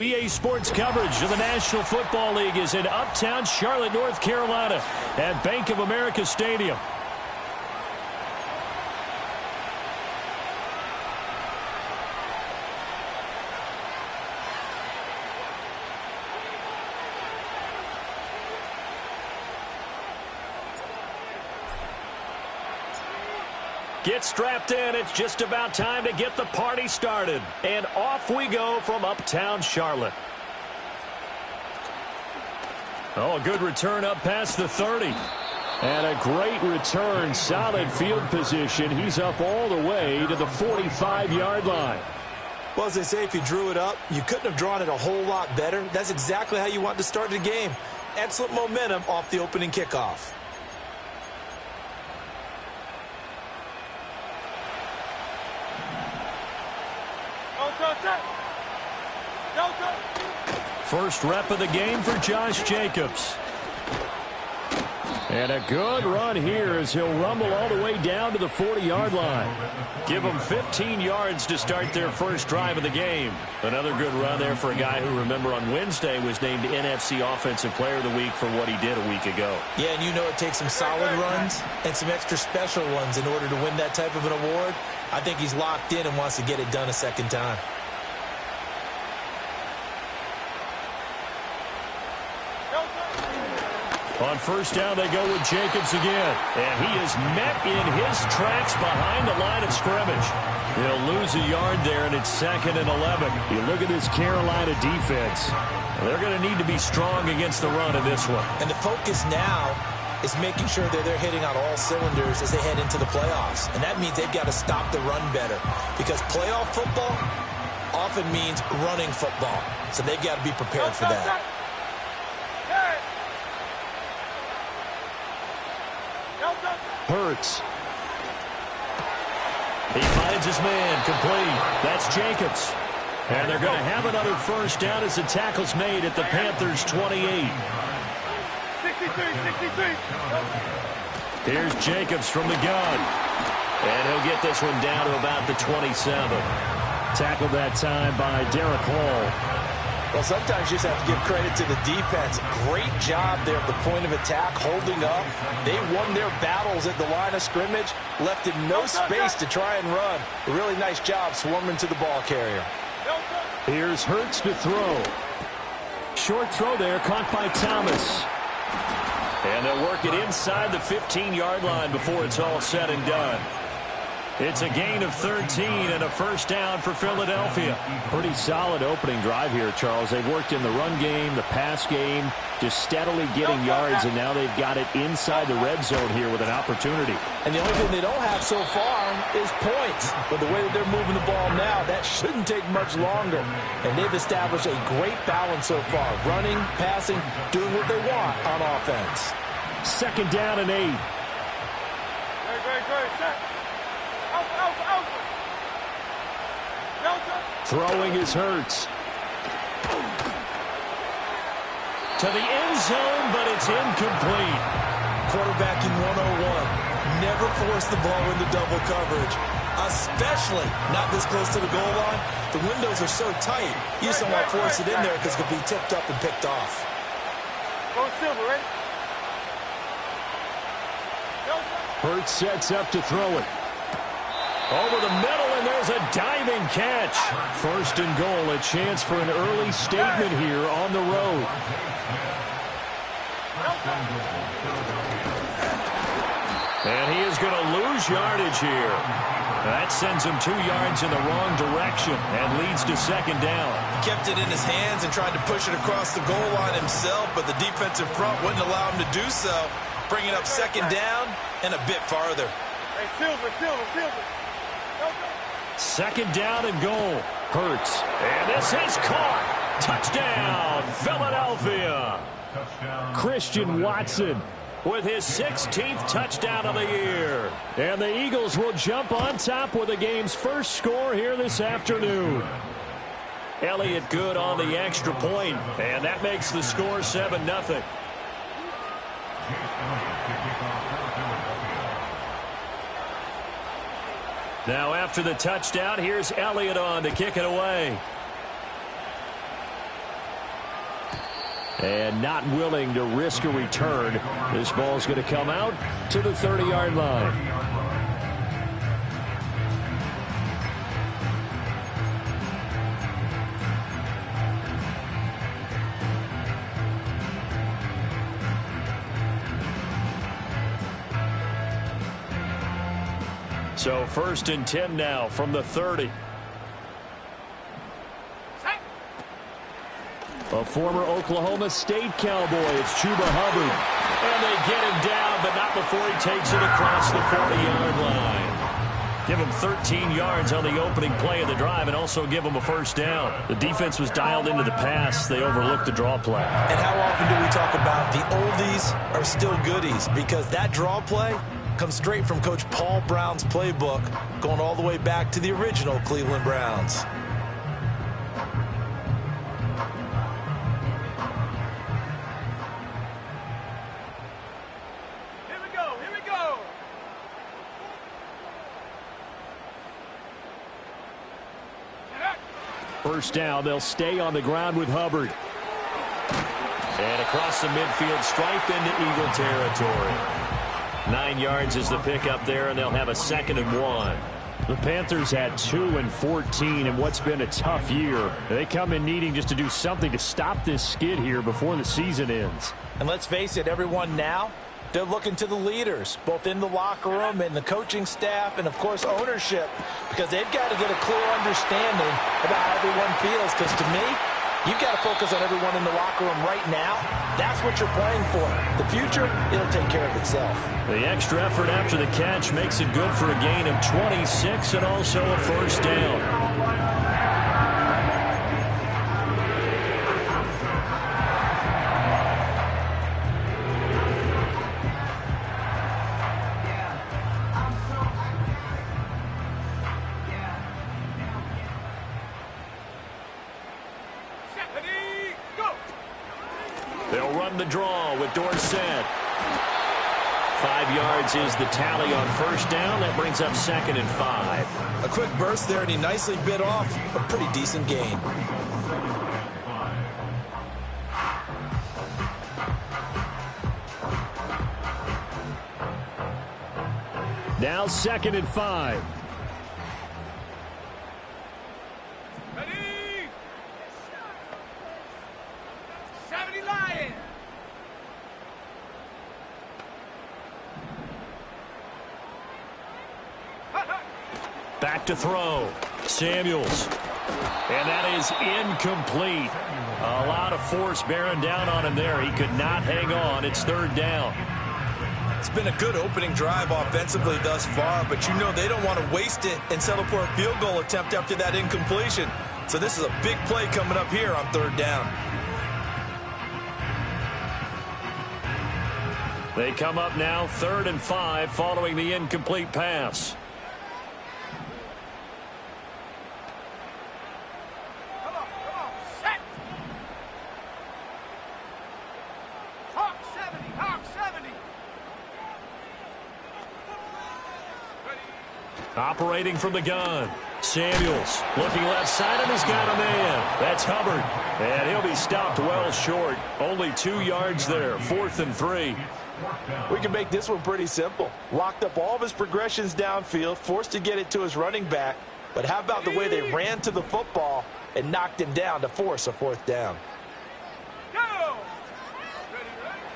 EA Sports coverage of the National Football League is in uptown Charlotte, North Carolina at Bank of America Stadium. Get strapped in. It's just about time to get the party started. And off we go from uptown Charlotte. Oh, a good return up past the 30. And a great return. Solid field position. He's up all the way to the 45-yard line. Well, as they say, if you drew it up, you couldn't have drawn it a whole lot better. That's exactly how you want to start the game. Excellent momentum off the opening kickoff. First rep of the game for Josh Jacobs. And a good run here as he'll rumble all the way down to the 40-yard line. Give them 15 yards to start their first drive of the game. Another good run there for a guy who, remember, on Wednesday was named NFC Offensive Player of the Week for what he did a week ago. Yeah, and you know it takes some solid runs and some extra special ones in order to win that type of an award. I think he's locked in and wants to get it done a second time. On first down, they go with Jacobs again. And he is met in his tracks behind the line of scrimmage. They'll lose a yard there, and it's 2nd and 11. You look at this Carolina defense. They're going to need to be strong against the run in this one. And the focus now is making sure that they're hitting on all cylinders as they head into the playoffs. And that means they've got to stop the run better. Because playoff football often means running football. So they've got to be prepared for that. Hurts. He finds his man, complete. That's Jacobs. And they're going to have another first down as the tackle's made at the Panthers' 28. 63. Here's Jacobs from the gun. And he'll get this one down to about the 27. Tackled that time by Derek Hall. Well, sometimes you just have to give credit to the defense. Great job there at the point of attack, holding up. They won their battles at the line of scrimmage, left in no space to try and run. A really nice job swarming to the ball carrier. Here's Hurts to throw. Short throw there, caught by Thomas. And they'll work it inside the 15-yard line before it's all said and done. It's a gain of 13 and a first down for Philadelphia. Pretty solid opening drive here, Charles. They've worked in the run game, the pass game, just steadily getting yards, and now they've got it inside the red zone here with an opportunity. And the only thing they don't have so far is points. But the way that they're moving the ball now, that shouldn't take much longer. And they've established a great balance so far. Running, passing, doing what they want on offense. 2nd down and 8. Throwing is Hurts. To the end zone, but it's incomplete. Quarterbacking 101. Never force the ball into double coverage, especially not this close to the goal line. The windows are so tight, you just don't want to force it in there because it could be tipped up and picked off. Hurts sets up to throw it. Over the middle, and there's a diving catch. 1st and goal, a chance for an early statement here on the road. And he is going to lose yardage here. That sends him 2 yards in the wrong direction and leads to 2nd down. He kept it in his hands and tried to push it across the goal line himself, but the defensive front wouldn't allow him to do so, bringing up 2nd down and a bit farther. Hey, Silver. 2nd down and goal. Hurts. And this is caught. Touchdown, Philadelphia. Christian Watson with his 16th touchdown of the year. And the Eagles will jump on top with the game's first score here this afternoon. Elliott good on the extra point, and that makes the score 7-0. Now after the touchdown, here's Elliott on to kick it away. And not willing to risk a return. This ball's going to come out to the 30-yard line. So 1st and 10 now from the 30. A former Oklahoma State Cowboy, it's Chuba Hubbard. And they get him down, but not before he takes it across the 40-yard line. Give him 13 yards on the opening play of the drive and also give him a first down. The defense was dialed into the pass. They overlooked the draw play. And how often do we talk about the oldies are still goodies? Because that draw play comes straight from Coach Paul Brown's playbook, going all the way back to the original Cleveland Browns. First down, they'll stay on the ground with Hubbard. And across the midfield stripe into Eagle territory. 9 yards is the pickup there, and they'll have a 2nd and 1. The Panthers had 2 and 14 in what's been a tough year. They come in needing just to do something to stop this skid here before the season ends. And let's face it, everyone now, they're looking to the leaders, both in the locker room and the coaching staff and, of course, ownership, because they've got to get a clear understanding about how everyone feels. Because to me, you've got to focus on everyone in the locker room right now. That's what you're playing for. The future, it'll take care of itself. The extra effort after the catch makes it good for a gain of 26 and also a first down. They'll run the draw with Dorsett. 5 yards is the tally on first down. That brings up 2nd and 5. A quick burst there, and he nicely bit off a pretty decent gain. Now 2nd and 5. Back to throw. Samuels. And that is incomplete. A lot of force bearing down on him there. He could not hang on. It's 3rd down. It's been a good opening drive offensively thus far, but you know they don't want to waste it and settle for a field goal attempt after that incompletion. So this is a big play coming up here on 3rd down. They come up now 3rd and 5 following the incomplete pass. Operating from the gun. Samuels looking left side, and he's got a man. That's Hubbard. And he'll be stopped well short. Only 2 yards there. 4th and 3. We can make this one pretty simple. Locked up all of his progressions downfield, forced to get it to his running back. But how about the way they ran to the football and knocked him down to force a 4th down?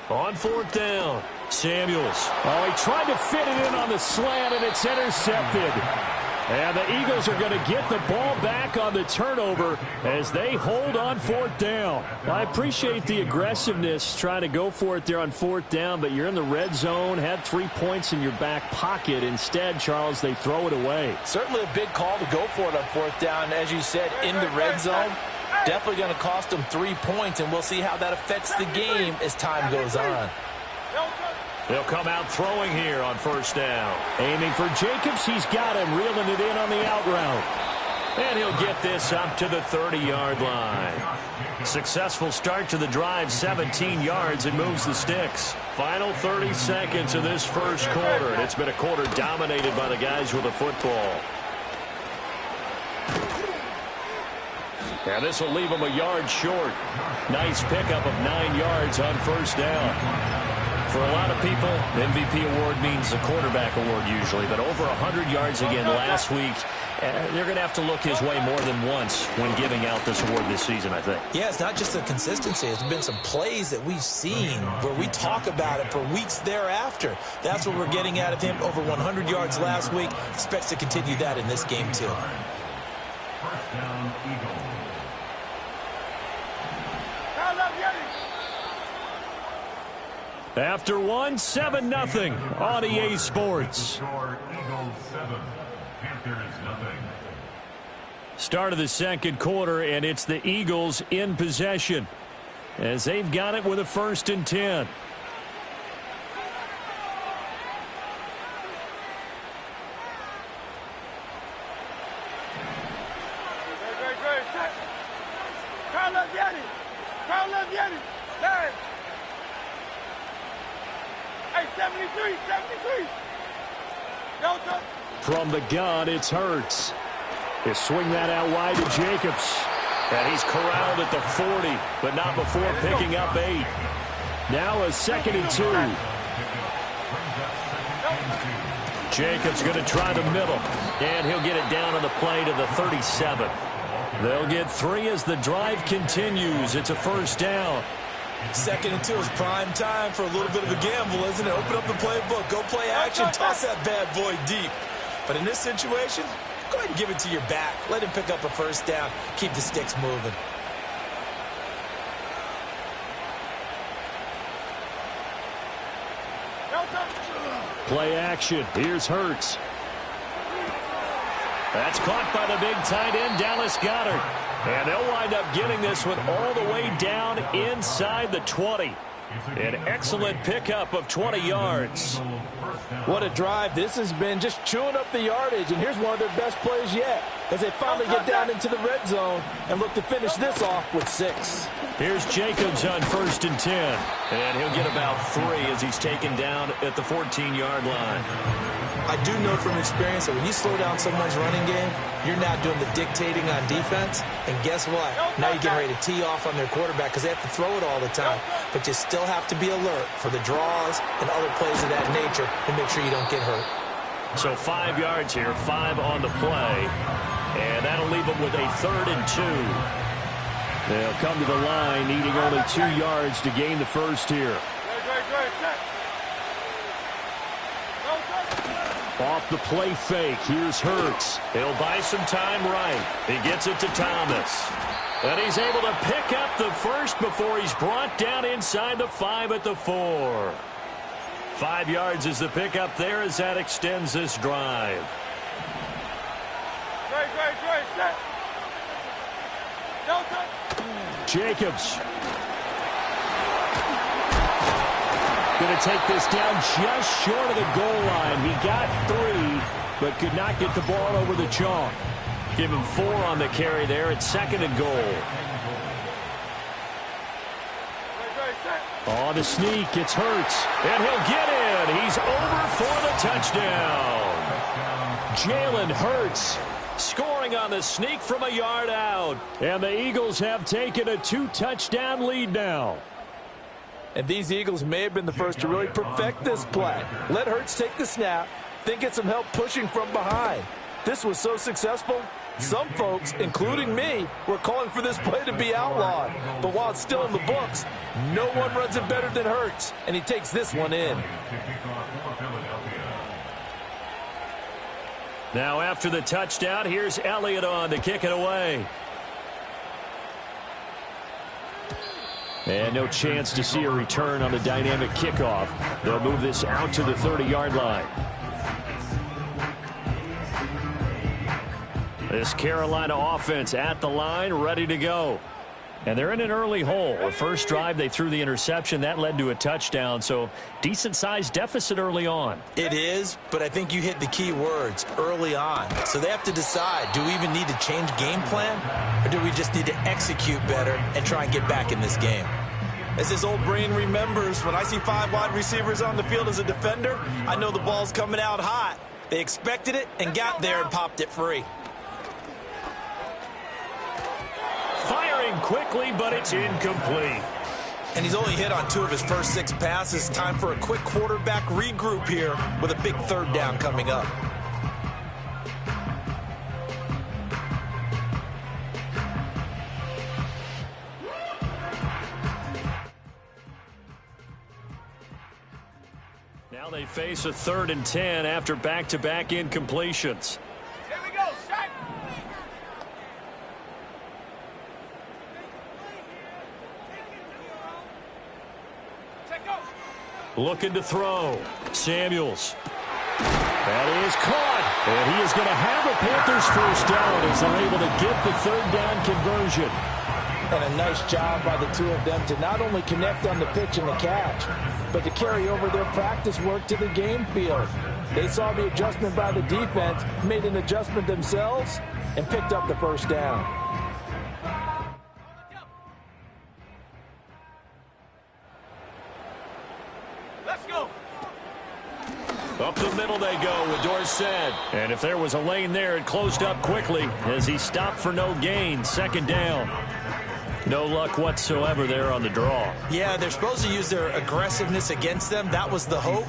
On 4th down, Samuels. Oh, he tried to fit it in on the slant, and it's intercepted. And the Eagles are going to get the ball back on the turnover as they hold on 4th down. I appreciate the aggressiveness trying to go for it there on 4th down, but you're in the red zone, had 3 points in your back pocket. Instead, Charles, they throw it away. Certainly a big call to go for it on 4th down. As you said, in the red zone, definitely going to cost them 3 points, and we'll see how that affects the game as time goes on. They'll come out throwing here on 1st down. Aiming for Jacobs. He's got him, reeling it in on the out route. And he'll get this up to the 30-yard line. Successful start to the drive, 17 yards, and moves the sticks. Final 30 seconds of this first quarter, and it's been a quarter dominated by the guys with the football. And this will leave him a yard short. Nice pickup of 9 yards on first down. For a lot of people, the MVP award means the quarterback award usually, but over 100 yards again last week. They're going to have to look his way more than once when giving out this award this season, I think. Yeah, it's not just the consistency. It's been some plays that we've seen where we talk about it for weeks thereafter. That's what we're getting out of him. Over 100 yards last week. Expects to continue that in this game, too. First down, Eagles. After 7-0 on EA Sports. Eagles 7, Panthers 0. Start of the second quarter, and it's the Eagles in possession as they've got it with a 1st and 10. From the gun, it's Hurts. They swing that out wide to Jacobs. And he's corralled at the 40, but not before picking up 8. Now a 2nd and 2. Jacobs going to try the middle, and he'll get it down on the play to the 37. They'll get 3 as the drive continues. It's a 1st down. 2nd and 2 is prime time for a little bit of a gamble, isn't it? Open up the playbook, go play action, toss that bad boy deep. But in this situation, go ahead and give it to your back. Let him pick up a 1st down. Keep the sticks moving. Play action. Here's Hurts. That's caught by the big tight end, Dallas Goedert. And they'll wind up getting this one all the way down inside the 20. An excellent pickup of 20 yards. What a drive. This has been just chewing up the yardage, and here's one of their best plays yet as they finally get down into the red zone and look to finish this off with 6. Here's Jacobs on 1st and 10, and he'll get about 3 as he's taken down at the 14-yard line. I do know from experience that when you slow down someone's running game, you're not doing the dictating on defense. And guess what? Now you're getting ready to tee off on their quarterback because they have to throw it all the time. But you still have to be alert for the draws and other plays of that nature and make sure you don't get hurt. So 5 yards here, 5 on the play. And that'll leave them with a 3rd and 2. They'll come to the line, needing only 2 yards to gain the 1st here. Off the play fake, here's Hurts. He'll buy some time right. He gets it to Thomas. And he's able to pick up the 1st before he's brought down inside the 5 at the 4. 5 yards is the pickup there as that extends this drive. Jacobs. Going to take this down just short of the goal line. He got 3, but could not get the ball over the chalk. Give him 4 on the carry there at 2nd and goal. On the sneak, it's Hurts, and he'll get in. He's over for the touchdown. Jalen Hurts scoring on the sneak from a yard out. And the Eagles have taken a 2-touchdown lead now. And these Eagles may have been the first to really perfect this play. Let Hurts take the snap, then get some help pushing from behind. This was so successful, some folks, including me, were calling for this play to be outlawed. But while it's still in the books, no one runs it better than Hurts, and he takes this one in. Now after the touchdown, here's Elliott on to kick it away. And no chance to see a return on the dynamic kickoff. They'll move this out to the 30-yard line. This Carolina offense at the line, ready to go. And they're in an early hole. The first drive, they threw the interception. That led to a touchdown, so decent-sized deficit early on. It is, but I think you hit the key words, early on. So they have to decide, do we even need to change game plan, or do we just need to execute better and try and get back in this game? As his old brain remembers, when I see 5 wide receivers on the field as a defender, I know the ball's coming out hot. They expected it and got there and popped it free. quickly, but it's incomplete. And he's only hit on 2 of his first 6 passes. Time for a quick quarterback regroup here with a big 3rd down coming up. Now they face a 3rd and 10 after back-to-back incompletions. Here we go, set. Looking to throw. Samuels. That is caught. And he is going to have a Panthers first down as they're able to get the 3rd down conversion. And a nice job by the 2 of them to not only connect on the pitch and the catch, but to carry over their practice work to the game field. They saw the adjustment by the defense, made an adjustment themselves, and picked up the first down. Let's go. Up the middle they go with Dorsett. And if there was a lane there, it closed up quickly as he stopped for no gain. 2nd down. No luck whatsoever there on the draw. Yeah, they're supposed to use their aggressiveness against them. That was the hope.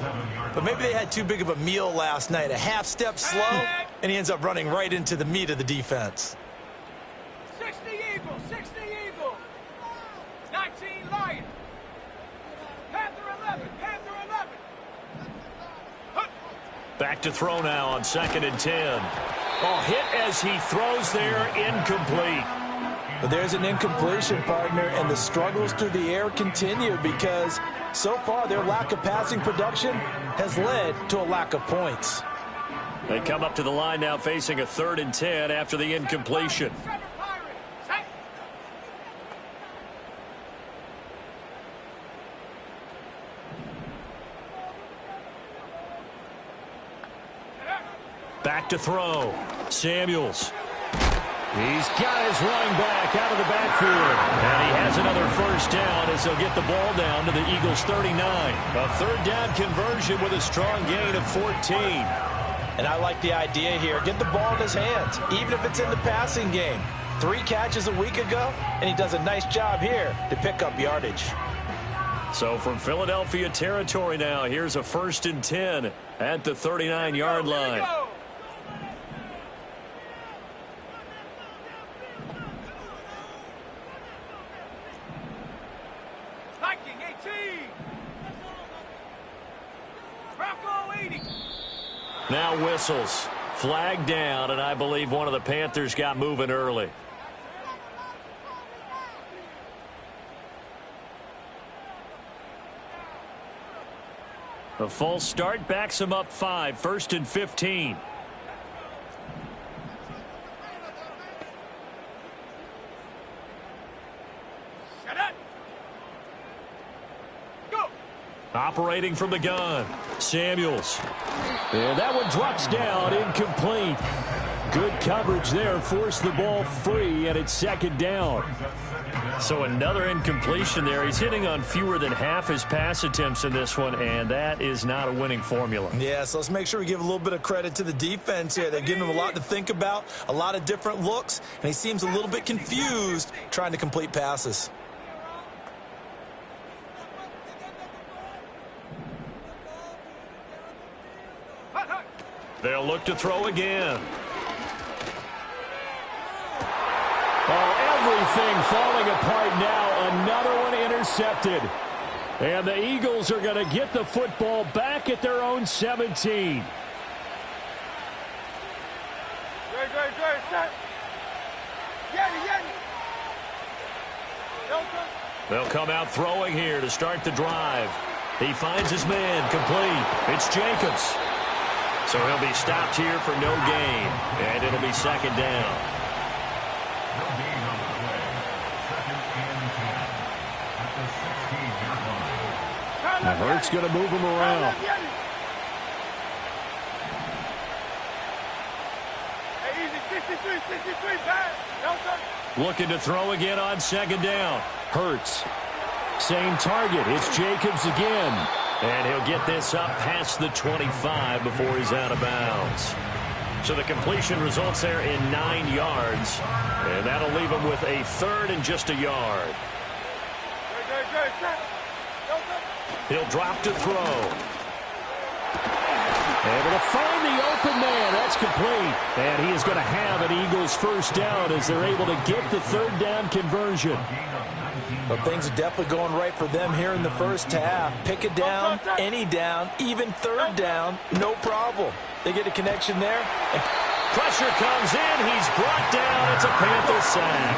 But maybe they had too big of a meal last night. A half step slow, and he ends up running right into the meat of the defense. 60 Eagles, 60 Eagles. 19 Lions. Panther 11, Panther 11. Back to throw now on 2nd and 10. Oh, hit as he throws there, incomplete. But there's an incompletion, partner, and the struggles through the air continue because so far their lack of passing production has led to a lack of points. They come up to the line now facing a 3rd and 10 after the incompletion. Back to throw. Samuels. He's got his running back out of the backfield. And he has another first down as he'll get the ball down to the Eagles' 39. A 3rd down conversion with a strong gain of 14. And I like the idea here. Get the ball in his hands, even if it's in the passing game. 3 catches a week ago, and he does a nice job here to pick up yardage. So from Philadelphia territory now, here's a 1st and 10 at the 39-yard line. Now whistles. Flag down, and I believe one of the Panthers got moving early. A false start backs him up 5. 1st and 15. Operating from the gun. Samuels. And that one drops down, incomplete. Good coverage there, forced the ball free, and it's 2nd down. So another incompletion there. He's hitting on fewer than half his pass attempts in this one, and that is not a winning formula. Yeah, so let's make sure we give a little bit of credit to the defense here. They're giving him a lot to think about, a lot of different looks, and he seems a little bit confused trying to complete passes. They'll look to throw again. Oh, everything falling apart now. Another one intercepted. And the Eagles are going to get the football back at their own 17. They'll come out throwing here to start the drive. He finds his man, complete. It's Jacobs. So he'll be stopped here for no gain, and it'll be 2nd down. No gain on the play. 2nd and 10 at the 16-yard line. Now Hurts going to move him around. Looking to throw again on 2nd down. Hurts. Same target. It's Jacobs again. And he'll get this up past the 25 before he's out of bounds. So the completion results there in 9 yards. And that'll leave him with a 3rd and just a yard. He'll drop to throw. Able to find the open man. That's complete. And he is going to have an Eagles first down as they're able to get the 3rd down conversion. Well, things are definitely going right for them here in the first half. Pick a down, any down, even 3rd down, no problem. They get a connection there. And pressure comes in. He's brought down. It's a Panther sack.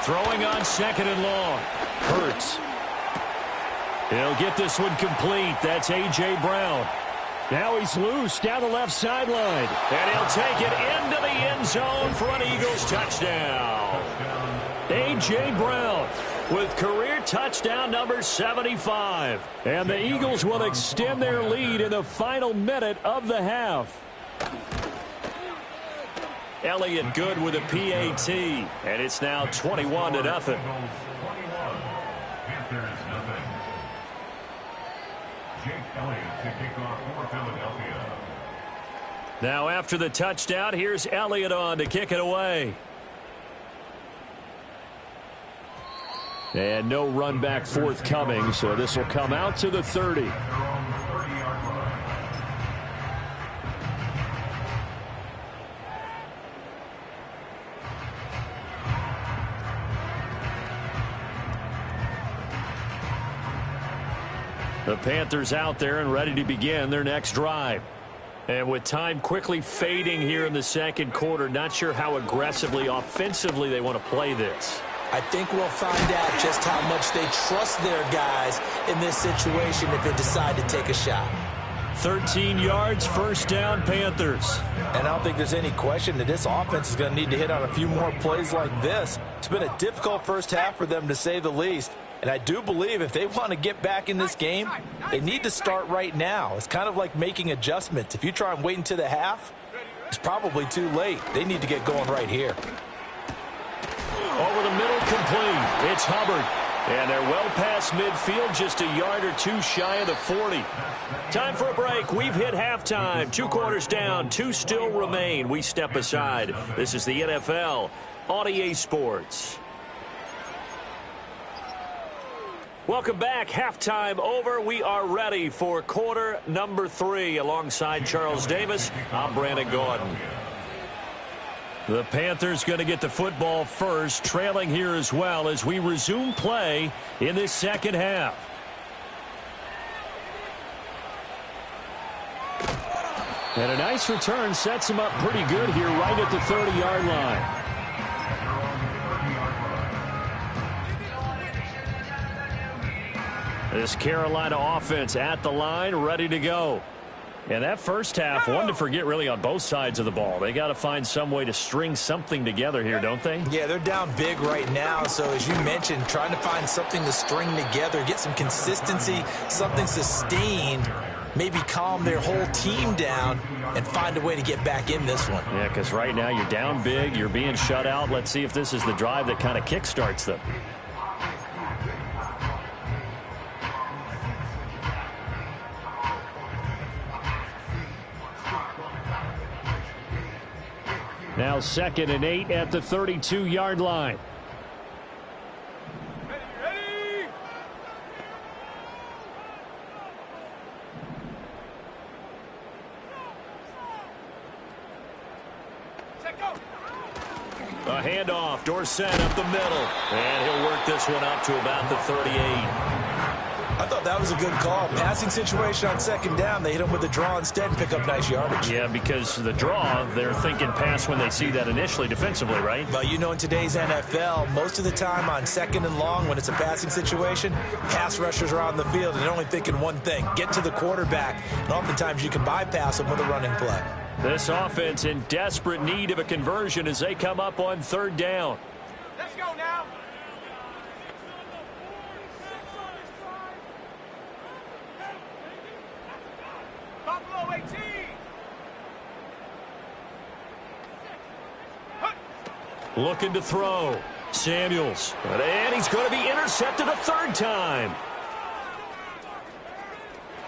Throwing on 2nd and long. Hurts. He'll get this one complete. That's A.J. Brown. Now he's loose down the left sideline. And he'll take it into the end zone for an Eagles touchdown. A.J. Brown with career touchdown number 75. And the Eagles will extend their lead in the final minute of the half. Elliott good with a PAT. And it's now 21-0. Now after the touchdown, here's Elliott on to kick it away. And no run back forthcoming, so this will come out to the 30. The Panthers out there and ready to begin their next drive. And with time quickly fading here in the second quarter, not sure how aggressively, offensively they want to play this. I think we'll find out just how much they trust their guys in this situation if they decide to take a shot. 13 yards, first down, Panthers. And I don't think there's any question that this offense is going to need to hit on a few more plays like this. It's been a difficult first half for them, to say the least. And I do believe if they want to get back in this game, they need to start right now. It's kind of like making adjustments. If you try and wait until the half, it's probably too late. They need to get going right here. Over the middle, complete. It's Hubbard. And they're well past midfield, just a yard or two shy of the 40. Time for a break. We've hit halftime. 2 quarters down, 2 still remain. We step aside. This is the NFL on EA Sports. Welcome back. Halftime over. We are ready for quarter number 3. Alongside Charles Davis, I'm Brandon Gordon. The Panthers going to get the football first, trailing here as well as we resume play in this second half. And a nice return sets him up pretty good here right at the 30-yard line. This Carolina offense at the line, ready to go. And that first half, one to forget really on both sides of the ball. They got to find some way to string something together here, don't they? Yeah, they're down big right now. So as you mentioned, trying to find something to string together, get some consistency, something sustained, maybe calm their whole team down and find a way to get back in this one. Yeah, because right now you're down big, you're being shut out. Let's see if this is the drive that kind of kickstarts them. Now 2nd and 8 at the 32-yard line. Ready. Set, go. A handoff, Dorsett up the middle. And he'll work this one up to about the 38. I thought that was a good call. Passing situation on 2nd down. They hit him with a draw instead and pick up nice yardage. Yeah, because the draw, they're thinking pass when they see that initially defensively, right? But you know, in today's NFL, most of the time on 2nd and long, when it's a passing situation, pass rushers are on the field and they're only thinking one thing, get to the quarterback. And oftentimes you can bypass them with a running play. This offense in desperate need of a conversion as they come up on 3rd down. Let's go now. Buffalo 18. Looking to throw. Samuels. And he's going to be intercepted a 3rd time.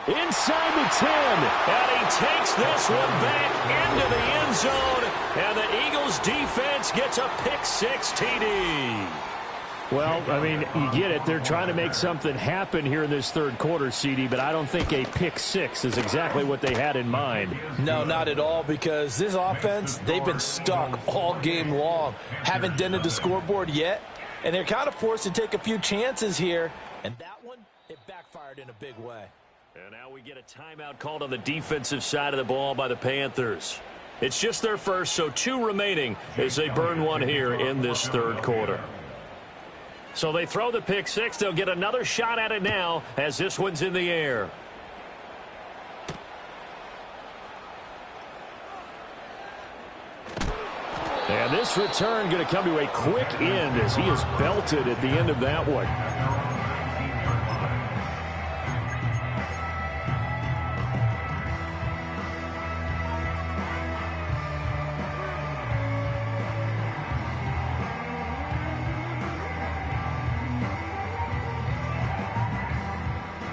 Inside the 10. And he takes this one back into the end zone. And the Eagles defense gets a pick-6 TD. Well, I mean, you get it. They're trying to make something happen here in this third quarter, CD, but I don't think a pick-6 is exactly what they had in mind. No, not at all, because this offense, they've been stuck all game long. Haven't dented the scoreboard yet, and they're kind of forced to take a few chances here. And that one, it backfired in a big way. And now we get a timeout called on the defensive side of the ball by the Panthers. It's just their first, so 2 remaining as they burn one here in this third quarter. So they throw the pick-6. They'll get another shot at it now as this one's in the air. And this return going to come to a quick end as he is belted at the end of that one.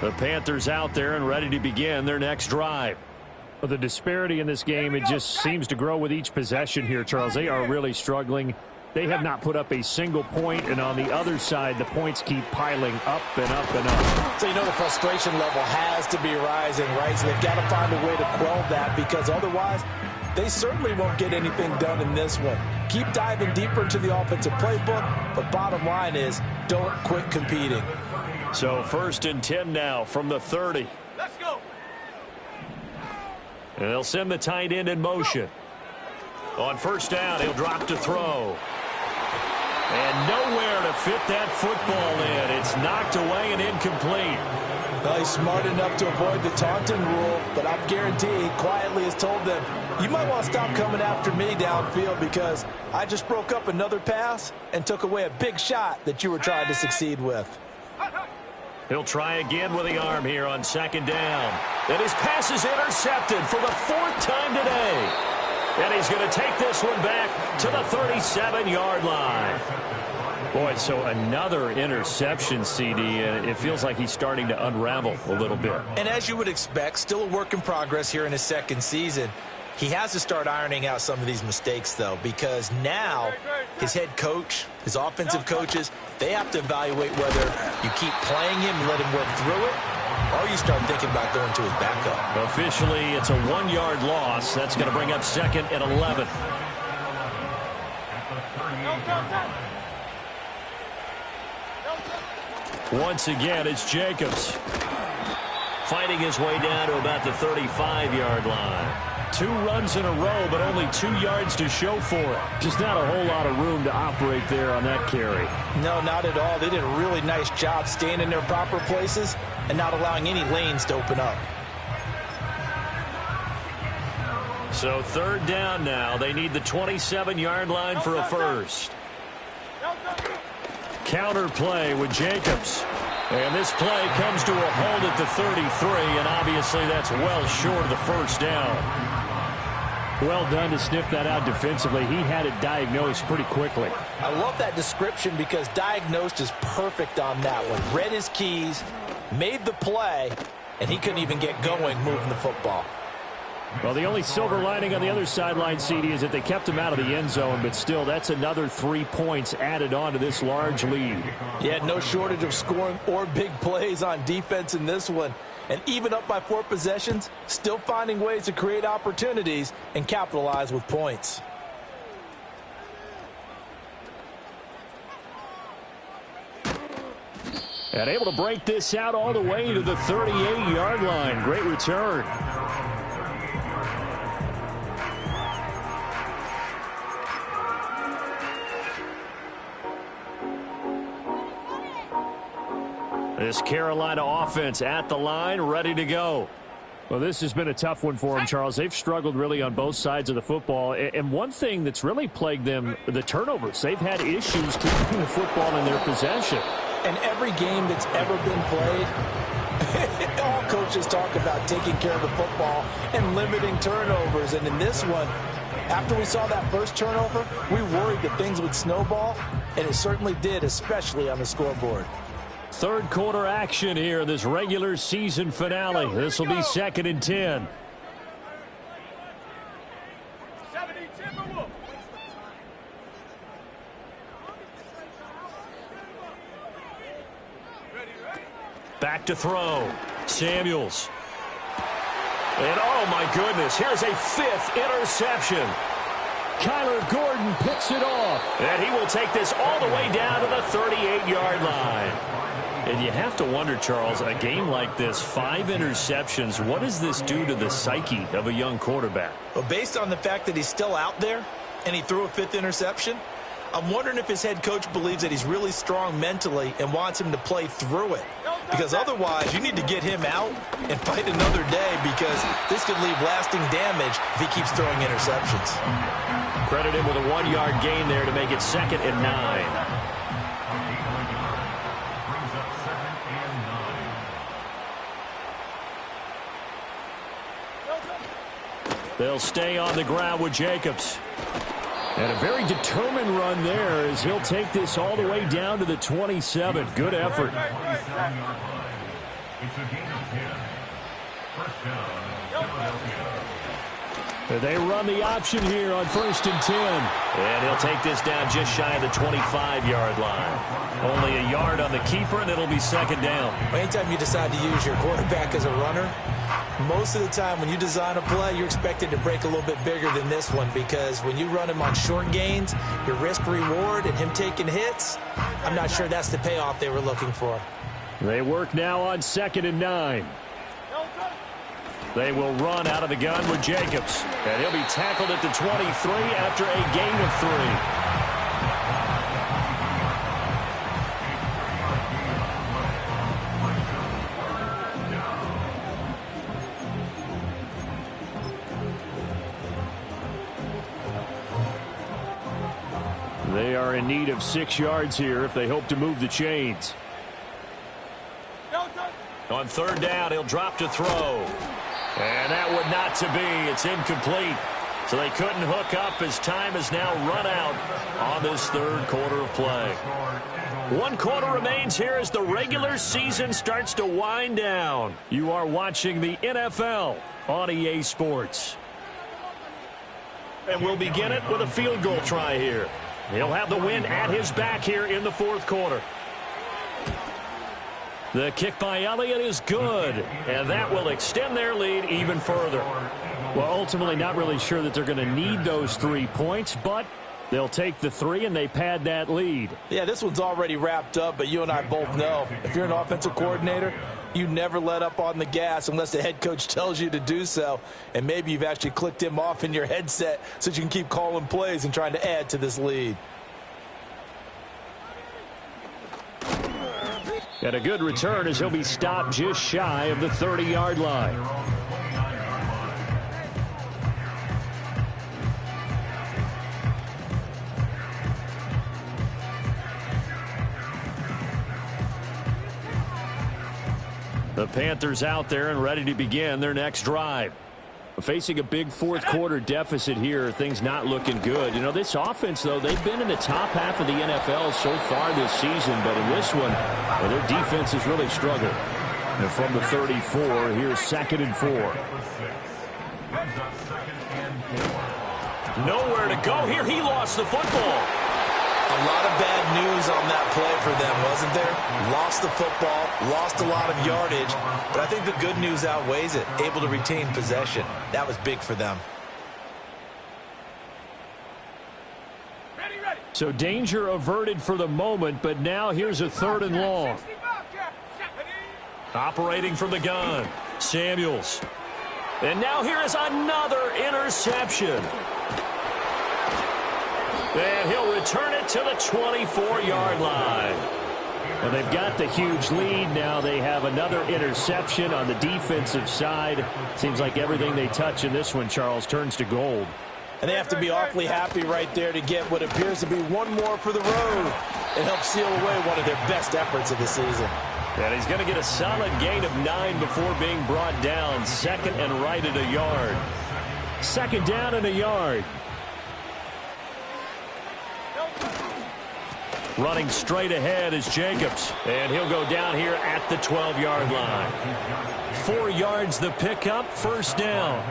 The Panthers out there and ready to begin their next drive. The disparity in this game, it just seems to grow with each possession here, Charles. They are really struggling. They have not put up a single point, and on the other side, the points keep piling up and up and up. So you know the frustration level has to be rising, right? So they've got to find a way to quell that, because otherwise they certainly won't get anything done in this one. Keep diving deeper into the offensive playbook, but bottom line is don't quit competing. So 1st and 10 now from the 30. Let's go. And they'll send the tight end in motion. On 1st down, he'll drop to throw. And nowhere to fit that football in. It's knocked away and incomplete. Well, he's smart enough to avoid the taunting rule, but I'm guaranteeing he quietly has told them, you might want to stop coming after me downfield because I just broke up another pass and took away a big shot that you were trying to succeed with. He'll try again with the arm here on 2nd down. And his pass is intercepted for the 4th time today. And he's going to take this one back to the 37-yard line. Boy, so another interception, CD, and it feels like he's starting to unravel a little bit. And as you would expect, still a work in progress here in his 2nd season. He has to start ironing out some of these mistakes, though, because now his head coach, his offensive coaches, they have to evaluate whether you keep playing him and let him work through it, or you start thinking about going to his backup. Officially, it's a 1-yard loss. That's going to bring up 2nd and 11. Once again, it's Jacobs. Fighting his way down to about the 35-yard line. 2 runs in a row, but only 2 yards to show for it. Just not a whole lot of room to operate there on that carry. No, not at all. They did a really nice job staying in their proper places and not allowing any lanes to open up. So 3rd down now. They need the 27-yard line for a first. Counter play with Jacobs. And this play comes to a hold at the 33, and obviously that's well short of the 1st down. Well done to sniff that out defensively. He had it diagnosed pretty quickly. I love that description because diagnosed is perfect on that one. Read his keys, made the play, and he couldn't even get going moving the football. Well, the only silver lining on the other sideline, CD, is that they kept him out of the end zone, but still, that's another 3 points added on to this large lead. Yeah, no shortage of scoring or big plays on defense in this one. And even up by 4 possessions, still finding ways to create opportunities and capitalize with points. And able to break this out all the way to the 38-yard line. Great return. This Carolina offense at the line, ready to go. Well, this has been a tough one for them, Charles. They've struggled really on both sides of the football. And one thing that's really plagued them, the turnovers. They've had issues keeping the football in their possession. And every game that's ever been played, all coaches talk about taking care of the football and limiting turnovers. And in this one, after we saw that first turnover, we worried that things would snowball, and it certainly did, especially on the scoreboard. third quarter action here in this regular season finale. This will be 2nd and 10. 70 Timberwolves. Ready. Back to throw. Samuels. And oh my goodness, here's a 5th interception. Kyler Gordon picks it off. And he will take this all the way down to the 38-yard line. And you have to wonder, Charles, a game like this, 5 interceptions, what does this do to the psyche of a young quarterback? Well, based on the fact that he's still out there and he threw a 5th interception, I'm wondering if his head coach believes that he's really strong mentally and wants him to play through it. Because otherwise, you need to get him out and fight another day, because this could leave lasting damage if he keeps throwing interceptions. Credit him with a 1-yard gain there to make it 2nd and 9. Brings up 2nd and 9. They'll stay on the ground with Jacobs. And a very determined run there as he'll take this all the way down to the 27. Good effort. 27-yard line. It's a gain of 10. First down, Philadelphia. They run the option here on 1st and 10. And he'll take this down just shy of the 25-yard line. Only a yard on the keeper, and it'll be 2nd down. Anytime you decide to use your quarterback as a runner, most of the time when you design a play, you're expected to break a little bit bigger than this one, because when you run him on short gains, your risk-reward and him taking hits, I'm not sure that's the payoff they were looking for. They work now on 2nd and 9. They will run out of the gun with Jacobs. And he'll be tackled at the 23 after a gain of 3. They are in need of 6 yards here if they hope to move the chains. On 3rd down, he'll drop to throw. And that would not to be. It's incomplete. So they couldn't hook up as time has now run out on this 3rd quarter of play. 1 quarter remains here as the regular season starts to wind down. You are watching the NFL on EA Sports. And we'll begin it with a field goal try here. He'll have the wind at his back here in the 4th quarter. The kick by Elliott is good, and that will extend their lead even further. Well, ultimately not really sure that they're going to need those 3 points, but they'll take the 3 and they pad that lead. Yeah, this one's already wrapped up, but you and I both know if you're an offensive coordinator, you never let up on the gas unless the head coach tells you to do so, and maybe you've actually clicked him off in your headset so you can keep calling plays and trying to add to this lead. And a good return as he'll be stopped just shy of the 30-yard line. The Panthers out there and ready to begin their next drive. Facing a big 4th quarter deficit here, things not looking good. You know, this offense, though, they've been in the top half of the NFL so far this season, but in this one, well, their defense has really struggled. And from the 34, here's 2nd and 4. Nowhere to go here. He lost the football. A lot of bad news on that play for them, wasn't there? Lost the football, lost a lot of yardage, but I think the good news outweighs it. Able to retain possession. That was big for them. Ready. So danger averted for the moment, but now here's a 3rd and long. Operating from the gun, Samuels. And now here is another interception. And he'll return it to the 24-yard line. And they've got the huge lead. Now they have another interception on the defensive side. Seems like everything they touch in this one, Charles, turns to gold. And they have to be awfully happy right there to get what appears to be one more for the road and help seal away one of their best efforts of the season. And he's going to get a solid gain of 9 before being brought down. 2nd and right at a yard. 2nd down and a yard. Running straight ahead is Jacobs. And he'll go down here at the 12-yard line. 4 yards the pickup, first down.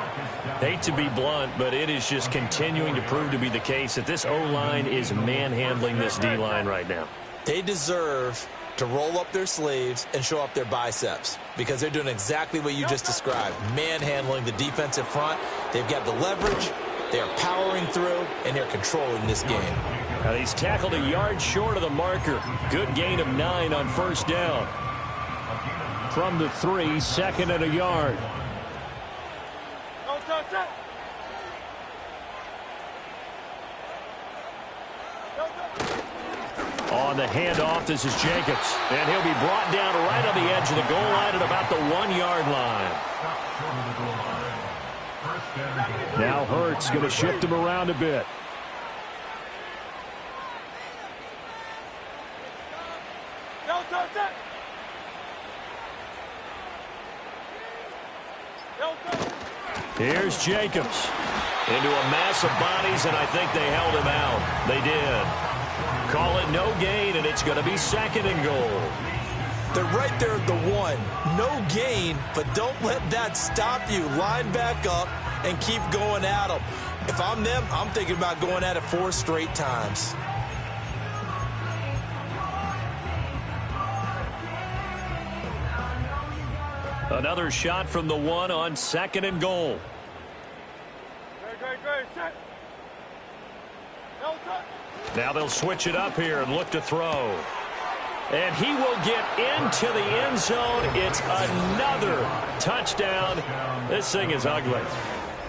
Hate to be blunt, but it is just continuing to prove to be the case that this O-line is manhandling this D-line right now. They deserve to roll up their sleeves and show up their biceps because they're doing exactly what you just described, manhandling the defensive front. They've got the leverage, they're powering through, and they're controlling this game. Now he's tackled a yard short of the marker. Good gain of 9 on first down. From the 3, 2nd and a yard. On the handoff, this is Jacobs. And he'll be brought down right on the edge of the goal line at about the 1-yard line. Now Hurts going to shift him around a bit. Here's Jacobs into a mass of bodies, and I think they held him out. They did. Call it no gain, and it's going to be 2nd and goal. They're right there at the 1. No gain, but don't let that stop you. Line back up and keep going at them. If I'm them, I'm thinking about going at it 4 straight times. Another shot from the 1 on 2nd and goal. Now they'll switch it up here and look to throw. And he will get into the end zone. It's another touchdown. This thing is ugly.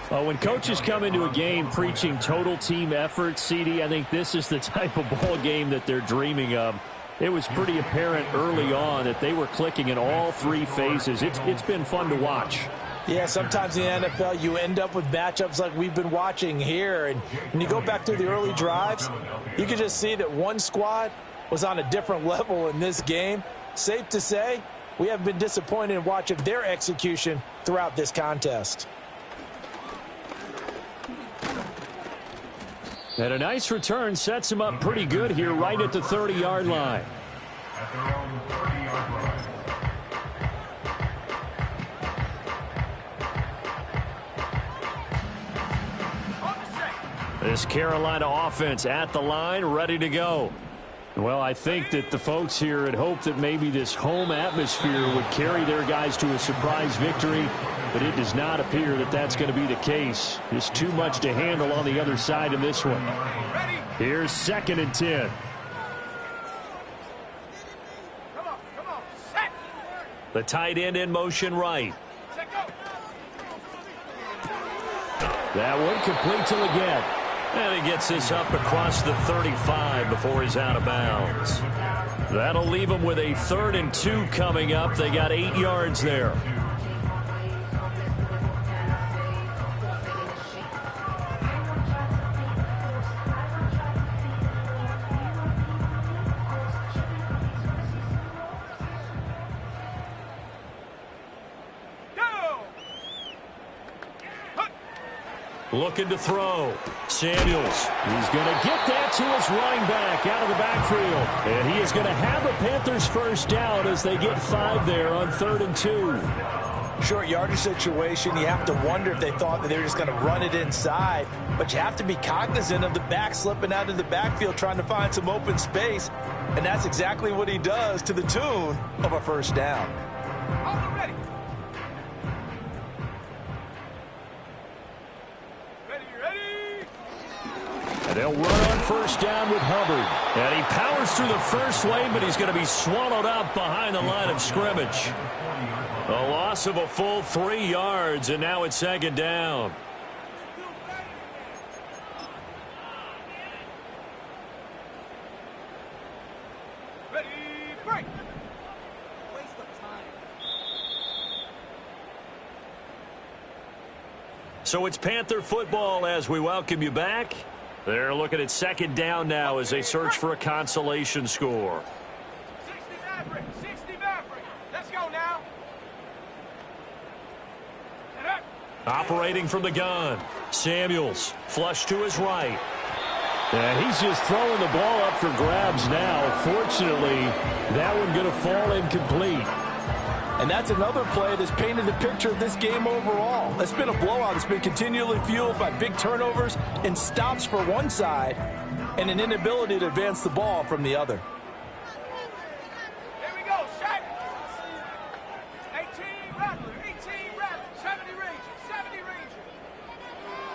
When coaches come into a game preaching total team effort, CD, I think this is the type of ball game that they're dreaming of. It was pretty apparent early on that they were clicking in all 3 phases. It's been fun to watch. Yeah, sometimes in the NFL you end up with matchups like we've been watching here. And when you go back to the early drives, you can just see that one squad was on a different level in this game. Safe to say, we haven't been disappointed in watching their execution throughout this contest. And a nice return sets him up pretty good here right at the 30-yard line. At their own 30-yard line. This Carolina offense at the line, ready to go. Well, I think that the folks here had hoped that maybe this home atmosphere would carry their guys to a surprise victory, but it does not appear that that's going to be the case. There's too much to handle on the other side in this one. Here's 2nd and 10. The tight end in motion right. That one complete to Leggett. And he gets this up across the 35 before he's out of bounds. That'll leave him with a 3rd and 2 coming up. They got 8 yards there. Looking to throw. Samuels. He's going to get that to his running back out of the backfield. And he is going to have a Panthers first down as they get 5 there on 3rd and 2. Short yardage situation, you have to wonder if they thought that they were just going to run it inside. But you have to be cognizant of the back slipping out of the backfield trying to find some open space. And that's exactly what he does to the tune of a first down. Ready. And they'll run on first down with Hubbard. And he powers through the first lane, but he's going to be swallowed up behind the line of scrimmage. A loss of a full 3 yards, and now it's 2nd down. Ready, break. So it's Panther football as we welcome you back. They're looking at 2nd down now as they search for a consolation score. 60 Maverick. Let's go now. Operating from the gun. Samuels flush to his right. And he's just throwing the ball up for grabs now. Fortunately, that one going to fall incomplete. And that's another play that's painted the picture of this game overall. It's been a blowout. It's been continually fueled by big turnovers and stops for one side and an inability to advance the ball from the other. Here we go, set. 18 Rattler, 70 Ranger.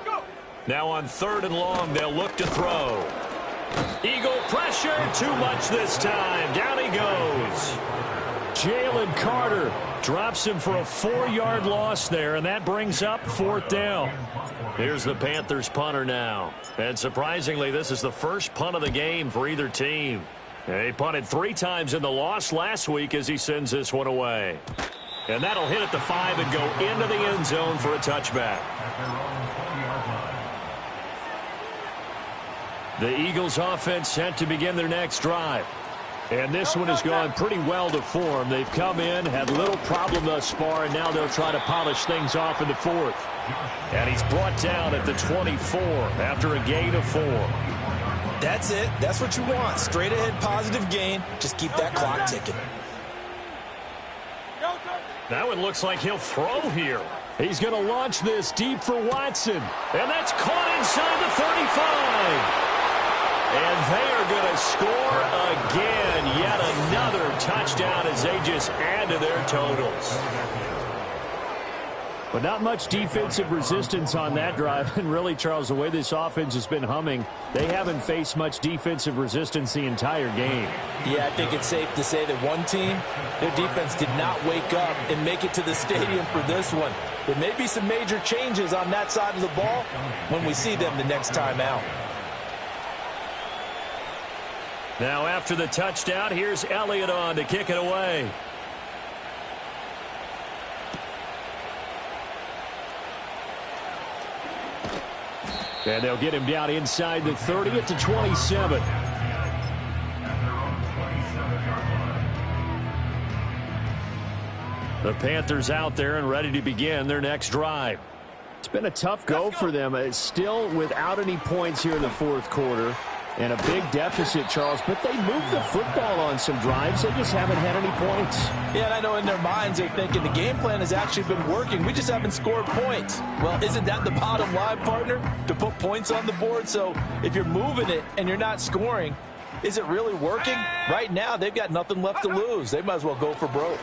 Go. Now on 3rd and long, they'll look to throw. Eagle pressure, too much this time. Down he goes. Jalen Carter drops him for a 4-yard loss there, and that brings up 4th down. Here's the Panthers punter now. And surprisingly, this is the first punt of the game for either team. He punted 3 times in the loss last week as he sends this one away. And that'll hit at the 5 and go into the end zone for a touchback. The Eagles offense set to begin their next drive. And this one has gone pretty well to form. They've come in, had little problem thus far, and now they'll try to polish things off in the 4th. And he's brought down at the 24 after a gain of 4. That's it. That's what you want. Straight ahead positive gain. Just keep that clock ticking. Now it looks like he'll throw here. He's going to launch this deep for Watson. And that's caught inside the 35. And they are going to score again. Yet another touchdown as they just add to their totals. But not much defensive resistance on that drive. And really, Charles, the way this offense has been humming, they haven't faced much defensive resistance the entire game. Yeah, I think it's safe to say that one team, their defense did not wake up and make it to the stadium for this one. There may be some major changes on that side of the ball when we see them the next time out. Now after the touchdown, here's Elliott on to kick it away. And they'll get him down inside the 30 at the 27. The Panthers out there and ready to begin their next drive. It's been a tough go for them. It's still without any points here in the 4th quarter. And a big deficit, Charles, but they moved the football on some drives. They just haven't had any points. Yeah, and I know in their minds they're thinking the game plan has actually been working. We just haven't scored points. Well, isn't that the bottom line, partner? To put points on the board? So if you're moving it and you're not scoring, is it really working? Right now, they've got nothing left to lose. They might as well go for broke.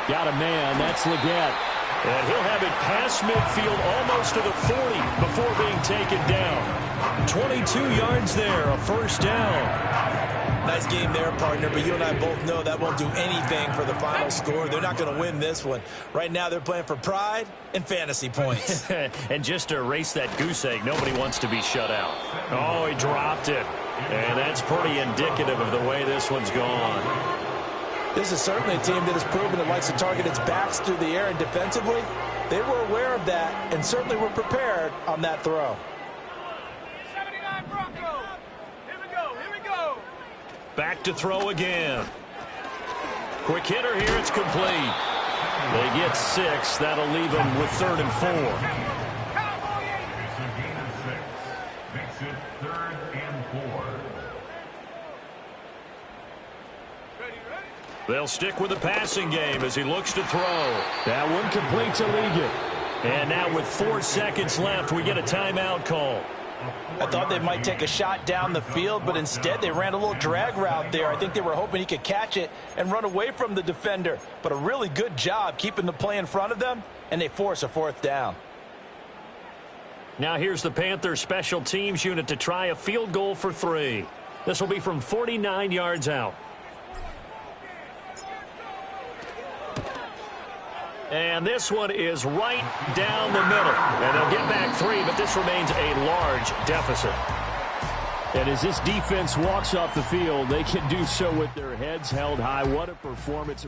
Got a man. That's Leggett. And he'll have it past midfield almost to the 40 before being taken down. 22 yards there, a 1st down. Nice game there, partner, but you and I both know that won't do anything for the final score. They're not going to win this one. Right now they're playing for pride and fantasy points. And just to erase that goose egg, nobody wants to be shut out. Oh, he dropped it. And that's pretty indicative of the way this one's gone. This is certainly a team that has proven it likes to target its backs through the air, and defensively, they were aware of that and certainly were prepared on that throw. 79 Broncos. Here we go. Back to throw again. Quick hitter here, it's complete. They get 6. That'll leave them with 3rd and 4. It's a gain of 6. Makes it 3rd and 4. They'll stick with the passing game as he looks to throw. That one complete to Leggett. And now with 4 seconds left, we get a timeout call. I thought they might take a shot down the field, but instead they ran a little drag route there. I think they were hoping he could catch it and run away from the defender. But a really good job keeping the play in front of them, and they force a 4th down. Now here's the Panthers special teams unit to try a field goal for 3. This will be from 49 yards out. And this one is right down the middle. And they'll get back 3, but this remains a large deficit. And as this defense walks off the field, they can do so with their heads held high. What a performance.